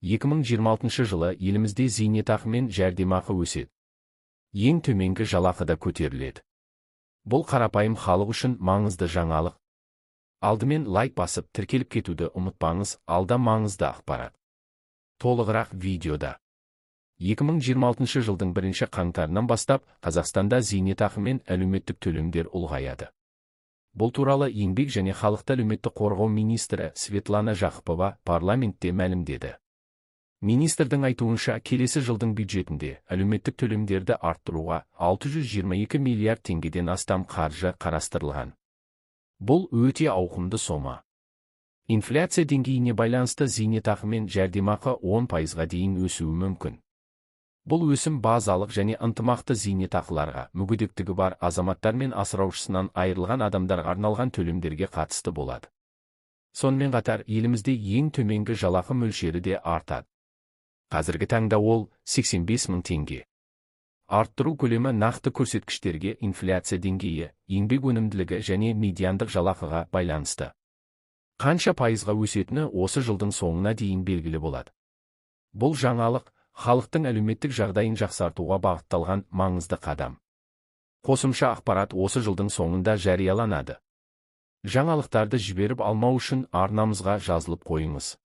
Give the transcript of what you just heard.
2026 жылы елімізде зейнетақы мен жәрдемақы өседі. Ең төменгі жалақы да көтеріледі. Бұл қарапайым халық үшін маңызды жаңалық. Алдымен лайк басып тіркеліп кетуді ұмытпаңыз, алда маңызды ақпарат. Толығырақ видеода. 2026 жылдың 1 қаңтарынан бастап Қазақстанда зейнетақы мен әлеуметтік төлемдер ұлғаяды. Бұл туралы еңбек және халықты әлеуметтік қорғау министрі Светлана Жақыпова парламентте мәлімдеді. Министрдің айтуынша, келесі жылдың бюджетінде әлеуметтік төлемдерді арттыруға 622 миллиард теңгеден астам қаржы қарастырылған. Бұл өте ауқымды сома. Инфляция деңгейіне байланысты зейнетақы мен жәрдемақы 10%-ға дейін өсуі мүмкін. Бұл өсім базалық және ынтымақты зейнетақыларға, мүгедектігі бар азаматтар мен асыраушысынан айырылған адамдарға арналған төлемдерге қатысты болады. Сонымен қатар, елімізде ең төменгі жалақы мөлшері де артады. Қазіргі таңда ол 85 мың теңге. Арттыру көлемі нақты көрсеткіштерге, инфляция деңгейі, еңбек өнімділігі және медиандық жалақыға байланысты. Қанша пайызға өсетіні осы жылдың соңына дейін белгілі болады. Бұл жаңалық халықтың әлеуметтік жағдайын жақсартуға бағытталған маңызды қадам. Қосымша ақпарат осы жылдың соңында жарияланады. Жаңалықтарды жіберіп алмау үшін арнамызға жазылып қойыңыз.